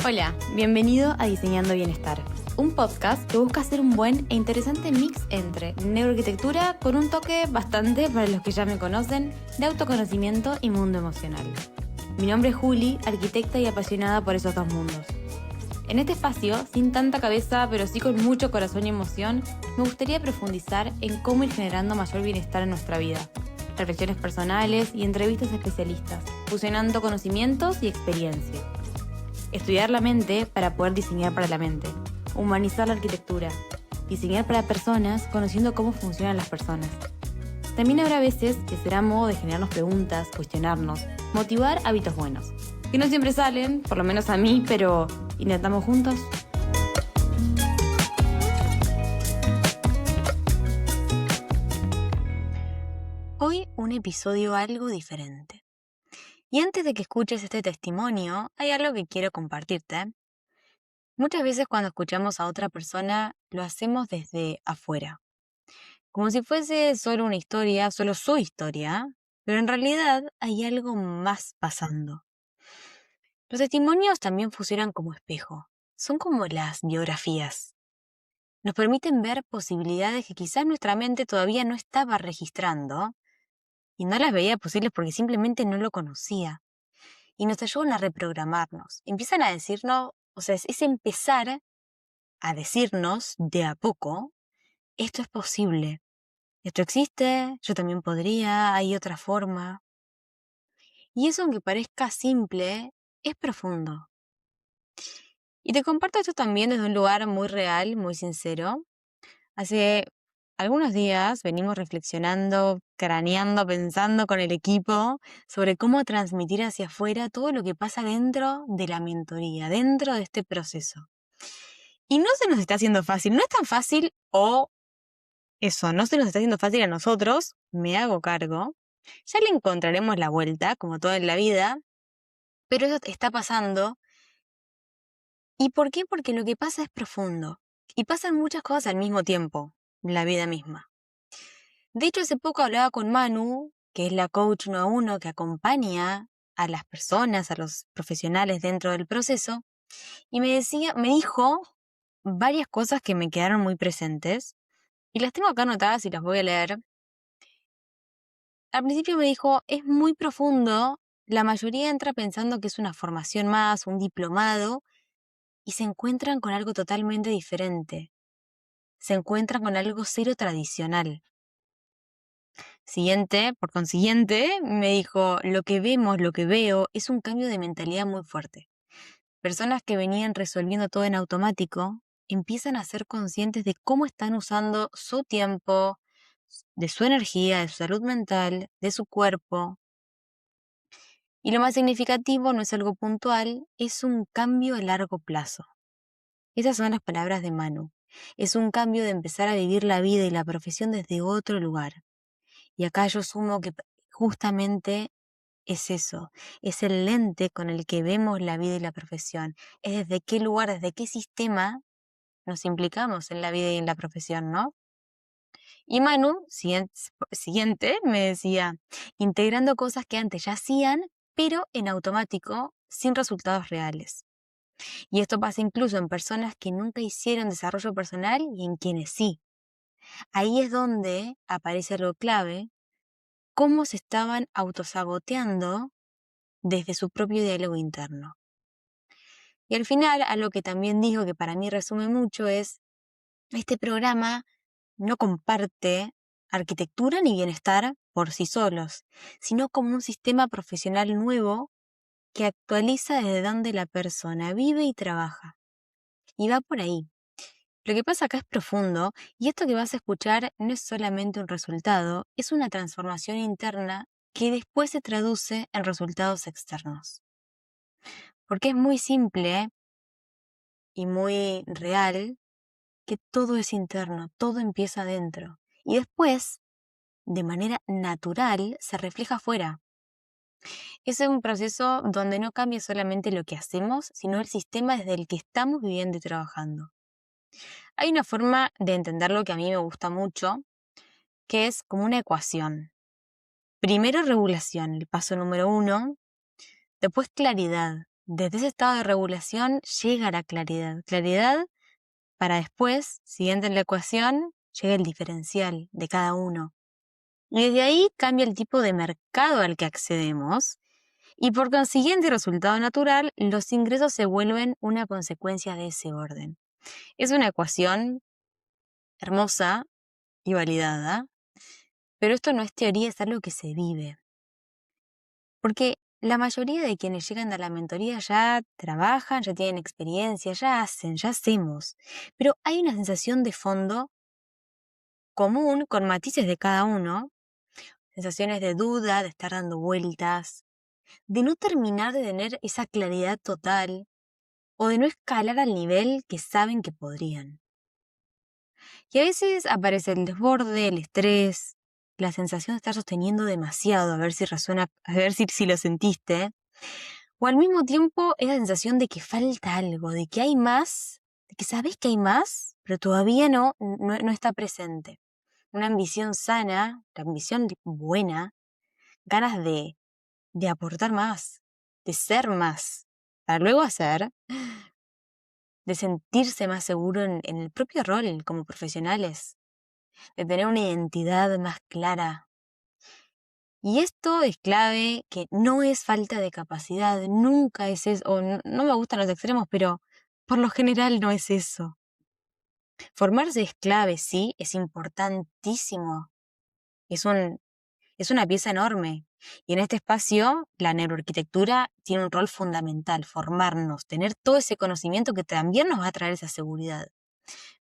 Hola, bienvenido a Diseñando Bienestar, un podcast que busca hacer un buen e interesante mix entre neuroarquitectura con un toque bastante, para los que ya me conocen, de autoconocimiento y mundo emocional. Mi nombre es Juli, arquitecta y apasionada por esos dos mundos. En este espacio, sin tanta cabeza, pero sí con mucho corazón y emoción, me gustaría profundizar en cómo ir generando mayor bienestar en nuestra vida. Reflexiones personales y entrevistas a especialistas, fusionando conocimientos y experiencia. Estudiar la mente para poder diseñar para la mente. Humanizar la arquitectura. Diseñar para personas conociendo cómo funcionan las personas. También habrá veces que será modo de generarnos preguntas, cuestionarnos, motivar hábitos buenos. Que no siempre salen, por lo menos a mí, pero ¿intentamos juntos? Hoy un episodio algo diferente. Y antes de que escuches este testimonio, hay algo que quiero compartirte. Muchas veces cuando escuchamos a otra persona, lo hacemos desde afuera. Como si fuese solo una historia, solo su historia, pero en realidad hay algo más pasando. Los testimonios también funcionan como espejo. Son como las biografías. Nos permiten ver posibilidades que quizás nuestra mente todavía no estaba registrando y no las veía posibles porque simplemente no lo conocía. Y nos ayudan a reprogramarnos. Empiezan a decirnos, es empezar a decirnos de a poco, esto es posible, esto existe, yo también podría, hay otra forma. Y eso, aunque parezca simple, es profundo. Y te comparto esto también desde un lugar muy real, muy sincero. Hace algunos días venimos reflexionando, craneando, pensando con el equipo sobre cómo transmitir hacia afuera todo lo que pasa dentro de la mentoría, dentro de este proceso. Y no se nos está haciendo fácil, no es tan fácil no se nos está haciendo fácil a nosotros, me hago cargo. Ya le encontraremos la vuelta, como todo en la vida, pero eso está pasando. ¿Y por qué? Porque lo que pasa es profundo. Y pasan muchas cosas al mismo tiempo, la vida misma. De hecho, hace poco hablaba con Manu, que es la coach 1 a 1 que acompaña a las personas, a los profesionales dentro del proceso, y me dijo varias cosas que me quedaron muy presentes, y las tengo acá anotadas y las voy a leer. Al principio me dijo, es muy profundo, la mayoría entra pensando que es una formación más, un diplomado, y se encuentran con algo totalmente diferente. Se encuentran con algo cero tradicional. Por consiguiente, me dijo, lo que veo, es un cambio de mentalidad muy fuerte. Personas que venían resolviendo todo en automático, empiezan a ser conscientes de cómo están usando su tiempo, de su energía, de su salud mental, de su cuerpo. Y lo más significativo no es algo puntual, es un cambio a largo plazo. Esas son las palabras de Manu. Es un cambio de empezar a vivir la vida y la profesión desde otro lugar. Y acá yo sumo que justamente es eso, es el lente con el que vemos la vida y la profesión. Es desde qué lugar, desde qué sistema nos implicamos en la vida y en la profesión, ¿no? Y Manu, siguiente, me decía, integrando cosas que antes ya hacían, pero en automático, sin resultados reales. Y esto pasa incluso en personas que nunca hicieron desarrollo personal y en quienes sí. Ahí es donde aparece algo clave, cómo se estaban autosaboteando desde su propio diálogo interno. Y al final, algo que también dijo que para mí resume mucho es, este programa no comparte arquitectura ni bienestar por sí solos, sino como un sistema profesional nuevo que actualiza desde donde la persona vive y trabaja. Y va por ahí. Lo que pasa acá es profundo y esto que vas a escuchar no es solamente un resultado, es una transformación interna que después se traduce en resultados externos. Porque es muy simple y muy real que todo es interno, todo empieza adentro y después, de manera natural, se refleja afuera. Es un proceso donde no cambia solamente lo que hacemos, sino el sistema desde el que estamos viviendo y trabajando. Hay una forma de entenderlo que a mí me gusta mucho, que es como una ecuación. Primero regulación, el paso número 1, después claridad, Desde ese estado de regulación llega la claridad. Claridad para después, siguiente en la ecuación, llega el diferencial de cada uno. Y desde ahí cambia el tipo de mercado al que accedemos y por consiguiente resultado natural, los ingresos se vuelven una consecuencia de ese orden. Es una ecuación hermosa y validada, pero esto no es teoría, es algo que se vive. Porque la mayoría de quienes llegan a la mentoría ya trabajan, ya tienen experiencia, ya hacen, ya hacemos. Pero hay una sensación de fondo común con matices de cada uno, sensaciones de duda, de estar dando vueltas, de no terminar de tener esa claridad total o de no escalar al nivel que saben que podrían. Y a veces aparece el desborde, el estrés, la sensación de estar sosteniendo demasiado, a ver si resuena, a ver si lo sentiste. O al mismo tiempo esa sensación de que falta algo, de que hay más, de que sabes que hay más, pero todavía no está presente. Una ambición sana, la ambición buena, ganas de aportar más, de ser más, para luego hacer, de sentirse más seguro en el propio rol como profesionales, de tener una identidad más clara. Y esto es clave, que no es falta de capacidad, nunca es eso, o no me gustan los extremos, pero por lo general no es eso. Formarse es clave, sí, es importantísimo, es es una pieza enorme. Y en este espacio, la neuroarquitectura tiene un rol fundamental, formarnos, tener todo ese conocimiento que también nos va a traer esa seguridad.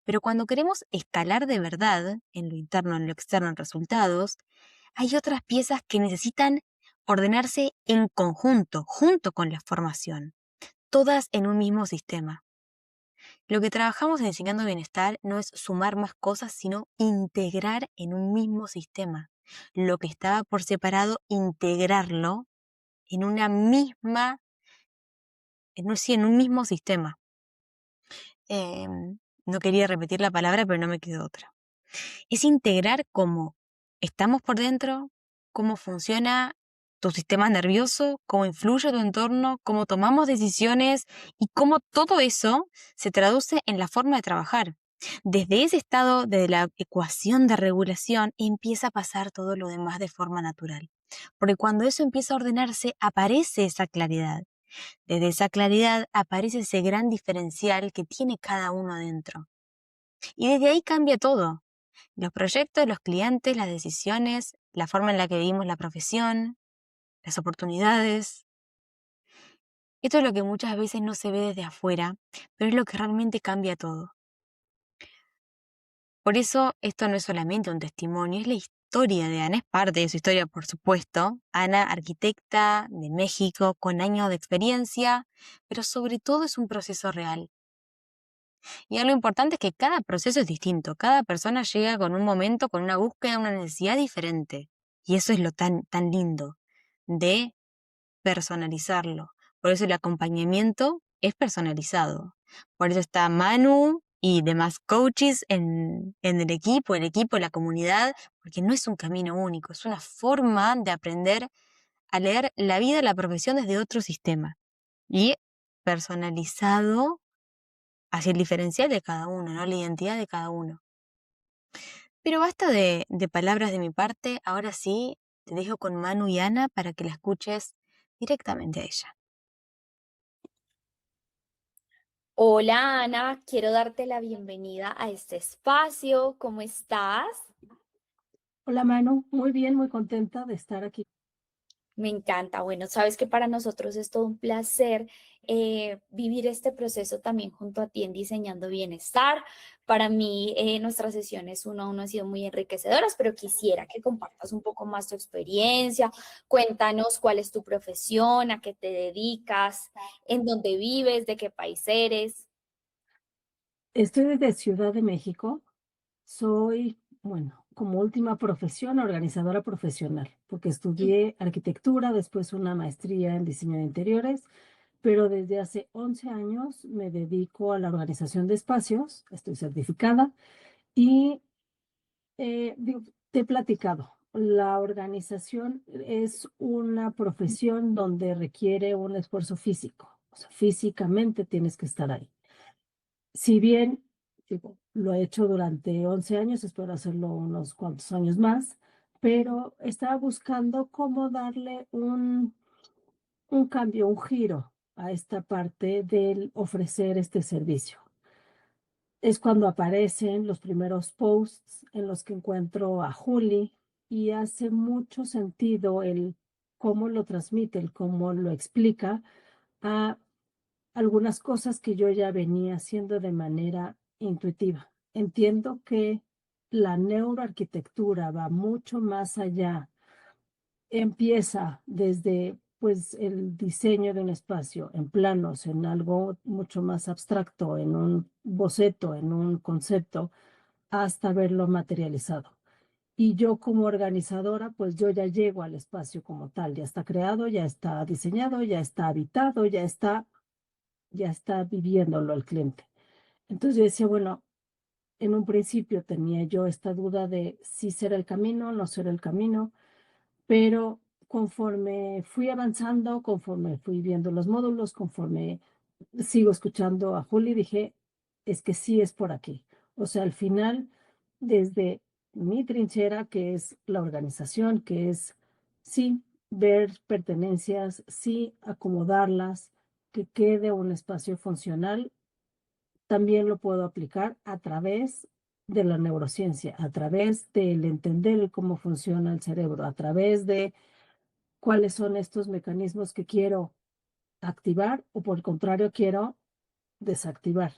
Pero cuando queremos escalar de verdad, en lo interno, en lo externo, en resultados, hay otras piezas que necesitan ordenarse en conjunto, junto con la formación, todas en un mismo sistema. Lo que trabajamos en Enseñando Bienestar no es sumar más cosas, sino integrar en un mismo sistema. Lo que estaba por separado, integrarlo en una misma, en un mismo sistema. No quería repetir la palabra, pero no me quedó otra. Es integrar cómo estamos por dentro, cómo funciona tu sistema nervioso, cómo influye tu entorno, cómo tomamos decisiones y cómo todo eso se traduce en la forma de trabajar. Desde ese estado de la ecuación de regulación empieza a pasar todo lo demás de forma natural. Porque cuando eso empieza a ordenarse, aparece esa claridad. Desde esa claridad aparece ese gran diferencial que tiene cada uno adentro. Y desde ahí cambia todo. Los proyectos, los clientes, las decisiones, la forma en la que vivimos la profesión, las oportunidades. Esto es lo que muchas veces no se ve desde afuera, pero es lo que realmente cambia todo. Por eso esto no es solamente un testimonio, es la historia de Ana, es parte de su historia, por supuesto. Ana, arquitecta de México, con años de experiencia, pero sobre todo es un proceso real. Y algo importante es que cada proceso es distinto, cada persona llega con un momento, con una búsqueda, una necesidad diferente. Y eso es lo tan lindo de personalizarlo. Por eso el acompañamiento es personalizado. Por eso está Manu y demás coaches en el equipo, la comunidad, porque no es un camino único, es una forma de aprender a leer la vida, la profesión desde otro sistema. Y personalizado hacia el diferencial de cada uno, ¿no? La identidad de cada uno. Pero basta de palabras de mi parte, ahora sí te dejo con Manu y Ana para que la escuches directamente a ella. Hola Ana, quiero darte la bienvenida a este espacio. ¿Cómo estás? Hola Manu, muy bien, muy contenta de estar aquí. Me encanta. Bueno, sabes que para nosotros es todo un placer vivir este proceso también junto a ti en Diseñando Bienestar. Para mí, nuestras sesiones uno a uno han sido muy enriquecedoras, pero quisiera que compartas un poco más tu experiencia. Cuéntanos cuál es tu profesión, a qué te dedicas, en dónde vives, de qué país eres. Estoy desde Ciudad de México. Soy, bueno, como última profesión, organizadora profesional, porque estudié arquitectura, después una maestría en diseño de interiores, pero desde hace 11 años me dedico a la organización de espacios, estoy certificada y te he platicado. La organización es una profesión donde requiere un esfuerzo físico. O sea, físicamente tienes que estar ahí. Si bien, digo, lo he hecho durante 11 años, espero hacerlo unos cuantos años más, pero estaba buscando cómo darle un cambio, un giro a esta parte del ofrecer este servicio. Es cuando aparecen los primeros posts en los que encuentro a Juli y hace mucho sentido el cómo lo transmite, el cómo lo explica a algunas cosas que yo ya venía haciendo de manera intuitiva. Entiendo que la neuroarquitectura va mucho más allá, empieza desde pues el diseño de un espacio en planos, en algo mucho más abstracto, en un boceto, en un concepto, hasta verlo materializado. Y yo como organizadora, pues yo ya llego al espacio como tal, ya está creado, ya está diseñado, ya está habitado, ya está viviéndolo el cliente. Entonces yo decía, bueno, en un principio tenía yo esta duda de si será el camino, no será el camino, pero conforme fui avanzando, conforme fui viendo los módulos, conforme sigo escuchando a Juli, dije, es que sí es por aquí. O sea, al final, desde mi trinchera, que es la organización, que es, sí, ver pertenencias, sí, acomodarlas, que quede un espacio funcional, también lo puedo aplicar a través de la neurociencia, a través del entender cómo funciona el cerebro, a través de cuáles son estos mecanismos que quiero activar o por el contrario quiero desactivar.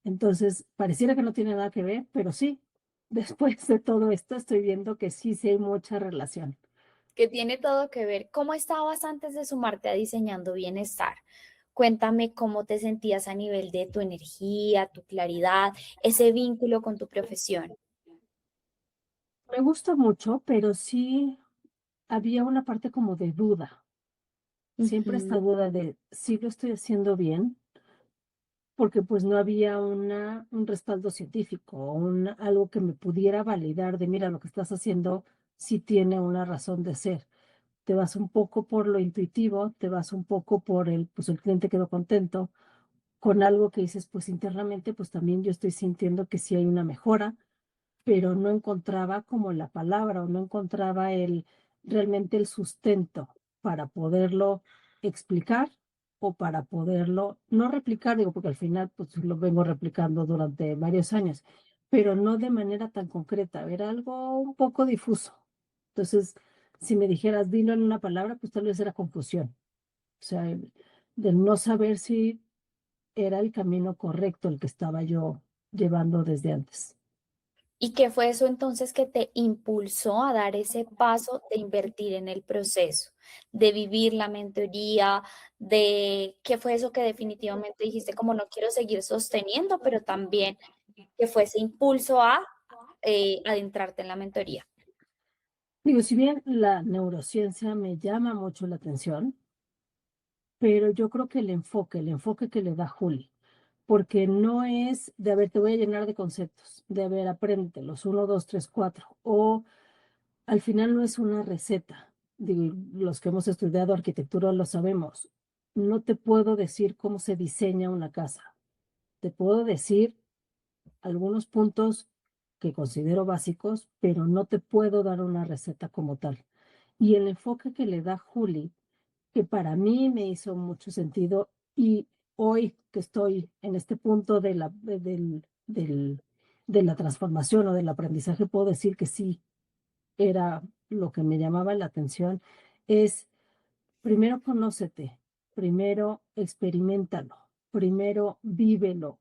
Entonces, pareciera que no tiene nada que ver, pero sí, después de todo esto estoy viendo que sí, sí hay mucha relación. Que tiene todo que ver. ¿Cómo estabas antes de sumarte a Diseñando Bienestar? Cuéntame cómo te sentías a nivel de tu energía, tu claridad, ese vínculo con tu profesión. Me gusta mucho, pero sí había una parte como de duda. Siempre esta Ujú. duda de si lo estoy haciendo bien, porque pues no había un respaldo científico, algo que me pudiera validar de, mira, lo que estás haciendo sí tiene una razón de ser. Te vas un poco por lo intuitivo, te vas un poco por pues el cliente quedó contento con algo que dices, pues internamente, pues también yo estoy sintiendo que sí hay una mejora, pero no encontraba como la palabra o no encontraba realmente el sustento para poderlo explicar o para poderlo, no replicar, digo, porque al final pues lo vengo replicando durante varios años, pero no de manera tan concreta, era algo un poco difuso. Entonces, si me dijeras, dilo en una palabra, pues tal vez era confusión. O sea, de no saber si era el camino correcto el que estaba yo llevando desde antes. ¿Y qué fue eso entonces que te impulsó a dar ese paso de invertir en el proceso, de vivir la mentoría, de qué fue eso que definitivamente dijiste como no quiero seguir sosteniendo, pero también que fue ese impulso a adentrarte en la mentoría? Digo, si bien la neurociencia me llama mucho la atención, pero yo creo que el enfoque que le da Juli, porque no es de, a ver, te voy a llenar de conceptos, de, a ver, apréndetelos, uno, dos, tres, cuatro, o al final no es una receta. Digo, los que hemos estudiado arquitectura lo sabemos. No te puedo decir cómo se diseña una casa. Te puedo decir algunos puntos que considero básicos, pero no te puedo dar una receta como tal. Y el enfoque que le da Juli, que para mí me hizo mucho sentido y hoy que estoy en este punto de la transformación o del aprendizaje, puedo decir que sí, era lo que me llamaba la atención, es primero conócete, primero experimentalo, primero vívelo,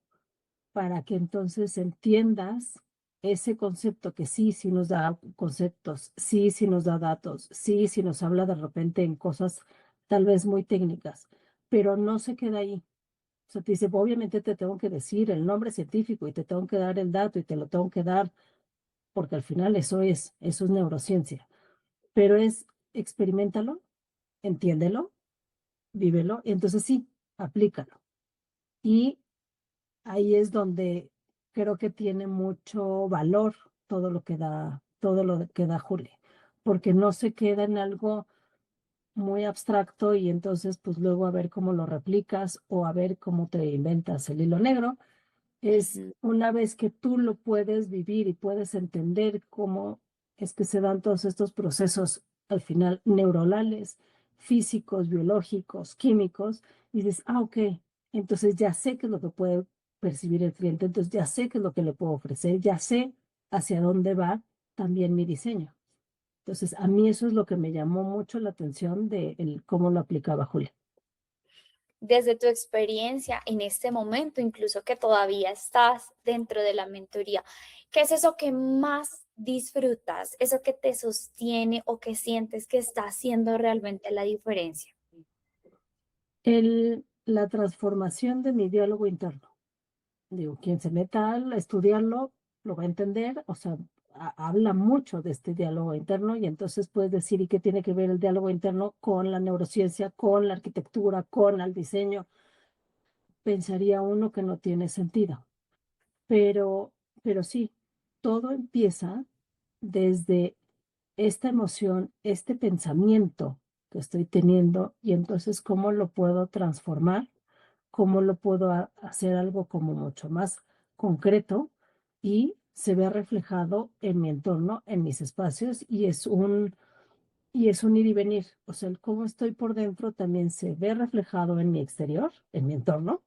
para que entonces entiendas ese concepto que sí, sí nos da conceptos, sí, sí nos da datos, sí, sí nos habla de repente en cosas tal vez muy técnicas, pero no se queda ahí. O sea, te dice, obviamente te tengo que decir el nombre científico y te tengo que dar el dato y te lo tengo que dar, porque al final eso es neurociencia, pero es experimentalo, entiéndelo, vívelo, y entonces sí, aplícalo. Y ahí es donde creo que tiene mucho valor todo lo que da Juli, porque no se queda en algo muy abstracto y entonces pues luego a ver cómo lo replicas o a ver cómo te inventas el hilo negro. Es Ujú. una vez que tú lo puedes vivir y puedes entender cómo es que se dan todos estos procesos al final neuronales, físicos, biológicos, químicos, y dices, ah, ok, entonces ya sé qué es lo que puede percibir el cliente, entonces ya sé qué es lo que le puedo ofrecer, ya sé hacia dónde va también mi diseño. Entonces, a mí eso es lo que me llamó mucho la atención de cómo lo aplicaba Julia. Desde tu experiencia en este momento, incluso que todavía estás dentro de la mentoría, ¿qué es eso que más disfrutas? ¿Eso que te sostiene o que sientes que está haciendo realmente la diferencia? La transformación de mi diálogo interno. Digo, quien se meta a estudiarlo lo va a entender, o sea, habla mucho de este diálogo interno y entonces puedes decir, ¿y qué tiene que ver el diálogo interno con la neurociencia, con la arquitectura, con el diseño? Pensaría uno que no tiene sentido, pero, pero sí, todo empieza desde esta emoción, este pensamiento que estoy teniendo y entonces cómo lo puedo transformar, cómo lo puedo hacer algo como mucho más concreto y se ve reflejado en mi entorno, en mis espacios y es un ir y venir. O sea, el cómo estoy por dentro también se ve reflejado en mi exterior, en mi entorno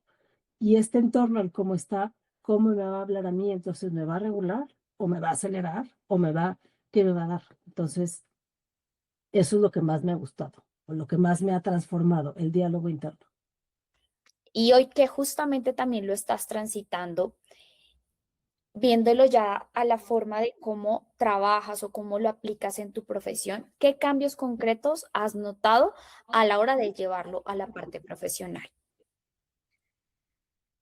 y este entorno, el cómo está, cómo me va a hablar a mí, entonces me va a regular o me va a acelerar o ¿qué me va a dar? Entonces, eso es lo que más me ha gustado, o lo que más me ha transformado, el diálogo interno. Y hoy que justamente también lo estás transitando, viéndolo ya a la forma de cómo trabajas o cómo lo aplicas en tu profesión, ¿qué cambios concretos has notado a la hora de llevarlo a la parte profesional?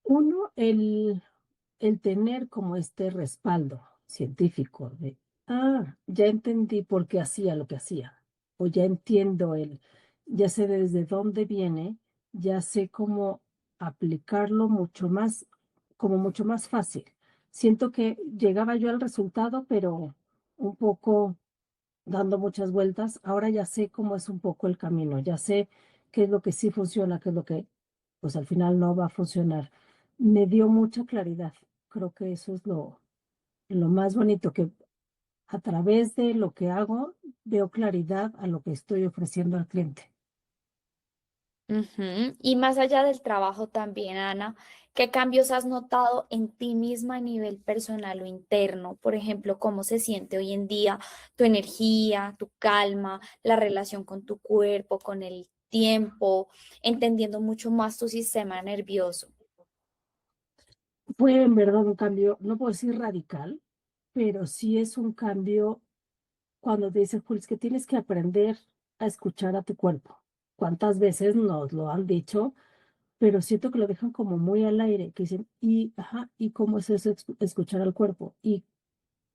Uno, el tener como este respaldo científico de, ya entendí por qué hacía lo que hacía, o ya entiendo ya sé desde dónde viene, ya sé cómo aplicarlo como mucho más fácil. Siento que llegaba yo al resultado, pero un poco dando muchas vueltas. Ahora ya sé cómo es un poco el camino, ya sé qué es lo que sí funciona, qué es lo que pues al final no va a funcionar. Me dio mucha claridad. Creo que eso es lo más bonito, que a través de lo que hago veo claridad a lo que estoy ofreciendo al cliente. Ujú. Y más allá del trabajo también, Ana, ¿qué cambios has notado en ti misma a nivel personal o interno? Por ejemplo, ¿cómo se siente hoy en día tu energía, tu calma, la relación con tu cuerpo, con el tiempo, entendiendo mucho más tu sistema nervioso? Fue en verdad un cambio, no puedo decir radical, pero sí es un cambio cuando te dicen, Jules, que tienes que aprender a escuchar a tu cuerpo. ¿Cuántas veces nos lo han dicho? Pero siento que lo dejan como muy al aire, que dicen, ajá, ¿y cómo es eso, escuchar al cuerpo? ¿Y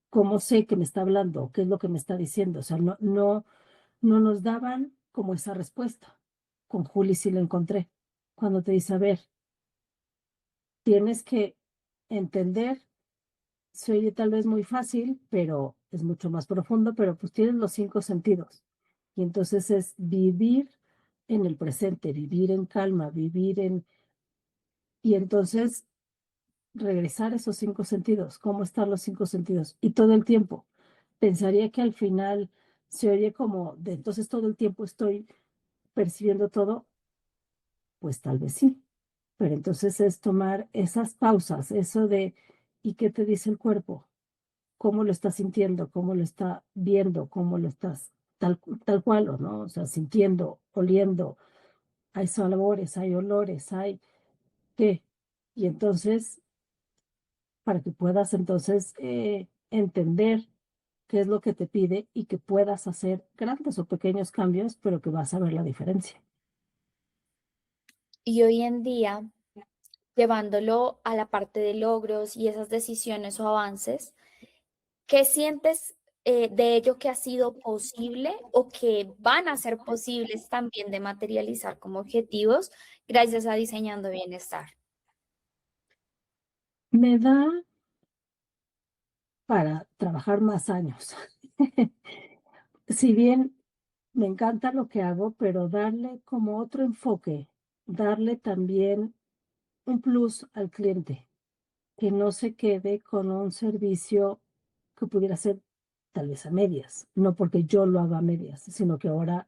cómo sé que me está hablando? ¿Qué es lo que me está diciendo? O sea, no nos daban como esa respuesta. Con Juli sí la encontré. Cuando te dice, a ver, tienes que entender, se oye tal vez muy fácil, pero es mucho más profundo, pero pues tienes los 5 sentidos. Y entonces es vivir en el presente, vivir en calma, y entonces regresar a esos 5 sentidos, cómo están los 5 sentidos. Y todo el tiempo. Pensaría que al final se oye como de entonces todo el tiempo estoy percibiendo todo, pues tal vez sí. Pero entonces es tomar esas pausas, eso de, ¿y qué te dice el cuerpo? ¿Cómo lo estás sintiendo? ¿Cómo lo está viendo? ¿Cómo lo estás tal cual, ¿o no? O sea, sintiendo, oliendo, hay sabores, hay olores, hay qué. Y entonces para que puedas entonces entender qué es lo que te pide y que puedas hacer grandes o pequeños cambios, pero que vas a ver la diferencia. Y hoy en día, llevándolo a la parte de logros y esas decisiones o avances, ¿qué sientes de ello que ha sido posible o que van a ser posibles también de materializar como objetivos gracias a Diseñando Bienestar? Me da para trabajar más años. Si bien me encanta lo que hago, pero darle como otro enfoque, darle también un plus al cliente, que no se quede con un servicio que pudiera ser tal vez a medias, no porque yo lo haga a medias, sino que ahora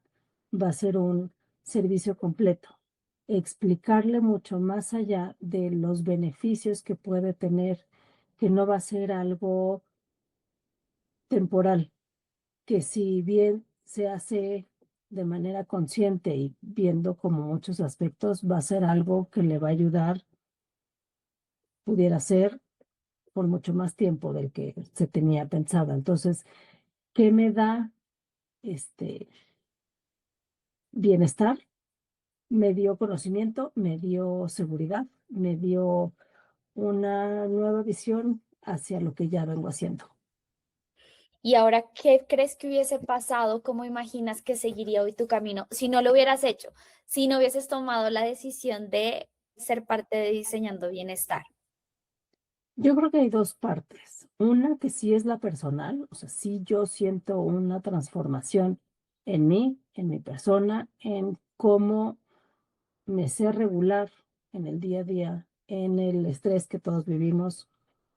va a ser un servicio completo. Explicarle mucho más allá de los beneficios que puede tener, que no va a ser algo temporal, que si bien se hace de manera consciente y viendo como muchos aspectos, va a ser algo que le va a ayudar, pudiera ser por mucho más tiempo del que se tenía pensado. Entonces, ¿qué me da este bienestar? Me dio conocimiento, me dio seguridad, me dio una nueva visión hacia lo que ya vengo haciendo. Y ahora, ¿qué crees que hubiese pasado? ¿Cómo imaginas que seguiría hoy tu camino si no lo hubieras hecho? Si no hubieses tomado la decisión de ser parte de Diseñando Bienestar. Yo creo que hay dos partes. Una que sí es la personal, o sea, sí yo siento una transformación en mi persona, en cómo me sé regular en el día a día, en el estrés que todos vivimos,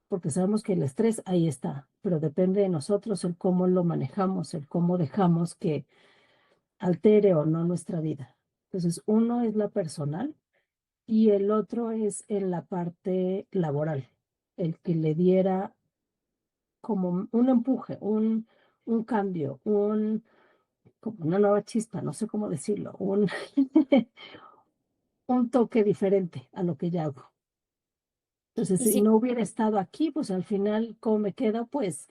porque sabemos que el estrés ahí está, pero depende de nosotros el cómo lo manejamos, el cómo dejamos que altere o no nuestra vida. Entonces, uno es la personal y el otro es en la parte laboral, el que le diera como un empuje, un cambio, como una nueva chispa, no sé cómo decirlo, un toque diferente a lo que ya hago. Entonces, Y si si no hubiera estado aquí, pues al final, ¿cómo me quedo? Pues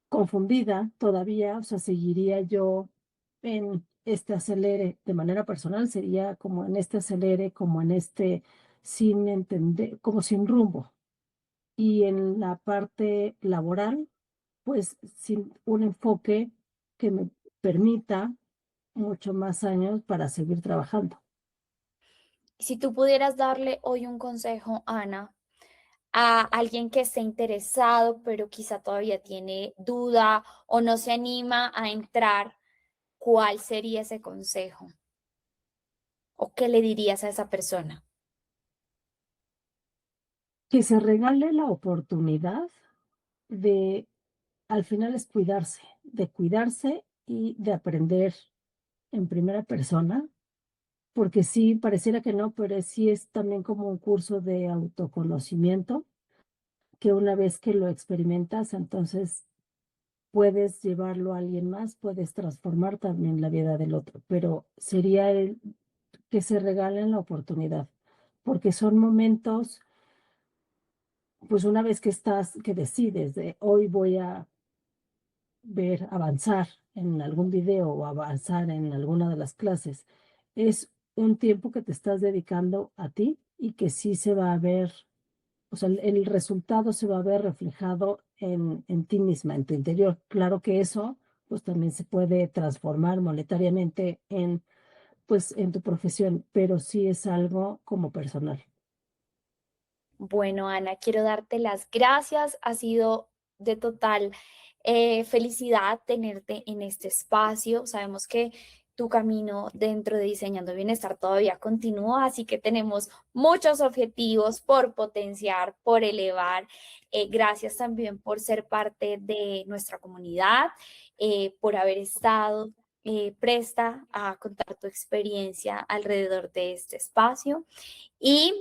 confundida todavía, o sea, seguiría yo en este acelere de manera personal, sería como en este acelere, como en este sin entender, como sin rumbo. Y en la parte laboral, pues sin un enfoque que me permita mucho más años para seguir trabajando. si tú pudieras darle hoy un consejo, Ana, a alguien que esté interesado, pero quizá todavía tiene duda o no se anima a entrar, ¿cuál sería ese consejo? ¿O qué le dirías a esa persona? Que se regale la oportunidad de, al final es cuidarse, de cuidarse y de aprender en primera persona, porque sí, pareciera que no, pero sí es también como un curso de autoconocimiento, que una vez que lo experimentas, entonces puedes llevarlo a alguien más, puedes transformar también la vida del otro, pero sería el que se regalen la oportunidad, porque son momentos, pues una vez que estás, que decides de hoy voy a ver avanzar en algún video o avanzar en alguna de las clases, es un tiempo que te estás dedicando a ti y que sí se va a ver, o sea, el resultado se va a ver reflejado en ti misma, en tu interior. Claro que eso, pues también se puede transformar monetariamente en, pues, en tu profesión, pero sí es algo como personal. Bueno, Ana, quiero darte las gracias. Ha sido de total felicidad tenerte en este espacio. Sabemos que tu camino dentro de Diseñando Bienestar todavía continúa, así que tenemos muchos objetivos por potenciar, por elevar. Gracias también por ser parte de nuestra comunidad, por haber estado presta a contar tu experiencia alrededor de este espacio. Y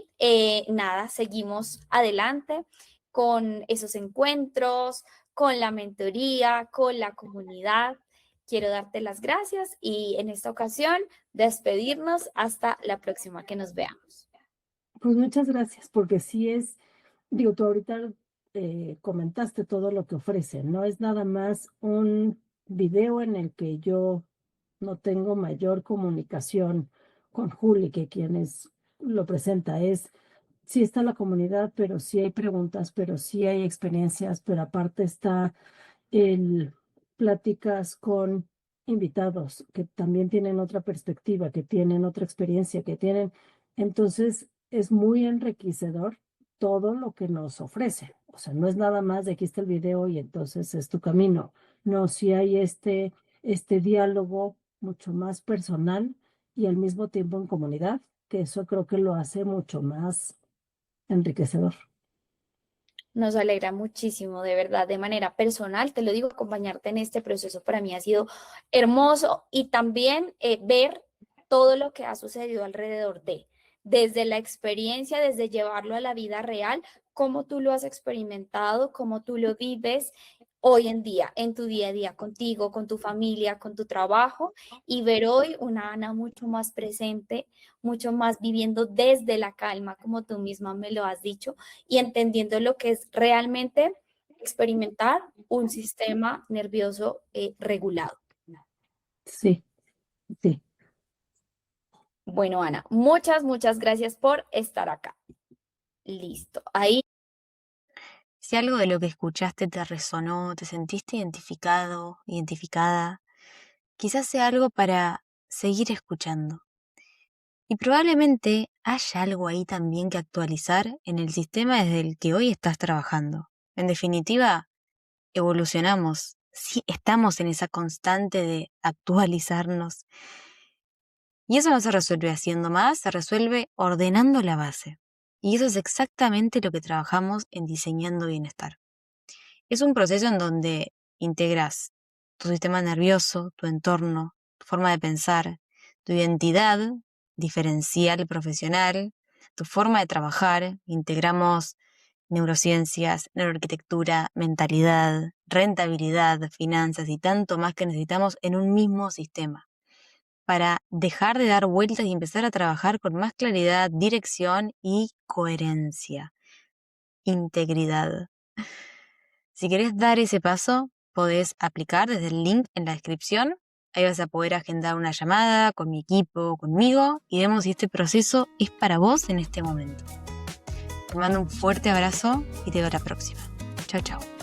nada, seguimos adelante con esos encuentros, con la mentoría, con la comunidad. Quiero darte las gracias y en esta ocasión despedirnos hasta la próxima que nos veamos. Pues muchas gracias, porque sí es, digo, tú ahorita comentaste todo lo que ofrecen, no es nada más un video en el que yo no tengo mayor comunicación con Juli, que quienes lo presenta, es, sí está la comunidad, pero sí hay preguntas, pero sí hay experiencias, pero aparte está el pláticas con invitados que también tienen otra perspectiva, que tienen otra experiencia, que tienen, entonces es muy enriquecedor todo lo que nos ofrece. O sea, no es nada más de aquí está el video y entonces es tu camino. No, si hay este este diálogo mucho más personal y al mismo tiempo en comunidad, que eso creo que lo hace mucho más enriquecedor. Nos alegra muchísimo, de verdad, de manera personal, te lo digo, acompañarte en este proceso para mí ha sido hermoso y también ver todo lo que ha sucedido alrededor desde la experiencia, desde llevarlo a la vida real, cómo tú lo has experimentado, cómo tú lo vives hoy en día, en tu día a día, contigo, con tu familia, con tu trabajo, y ver hoy una Ana mucho más presente, mucho más viviendo desde la calma, como tú misma me lo has dicho, y entendiendo lo que es realmente experimentar un sistema nervioso regulado. Sí, sí. Bueno, Ana, muchas gracias por estar acá. Listo. Ahí Si algo de lo que escuchaste te resonó, te sentiste identificado, identificada, quizás sea algo para seguir escuchando. Y probablemente haya algo ahí también que actualizar en el sistema desde el que hoy estás trabajando. En definitiva, evolucionamos, sí, estamos en esa constante de actualizarnos. Y eso no se resuelve haciendo más, se resuelve ordenando la base. Y eso es exactamente lo que trabajamos en Diseñando Bienestar. Es un proceso en donde integras tu sistema nervioso, tu entorno, tu forma de pensar, tu identidad diferencial profesional, tu forma de trabajar. Integramos neurociencias, neuroarquitectura, mentalidad, rentabilidad, finanzas y tanto más que necesitamos en un mismo sistema para dejar de dar vueltas y empezar a trabajar con más claridad, dirección y coherencia, integridad. Si querés dar ese paso, podés aplicar desde el link en la descripción. Ahí vas a poder agendar una llamada con mi equipo, conmigo, y vemos si este proceso es para vos en este momento. Te mando un fuerte abrazo y te veo la próxima. Chao, chao.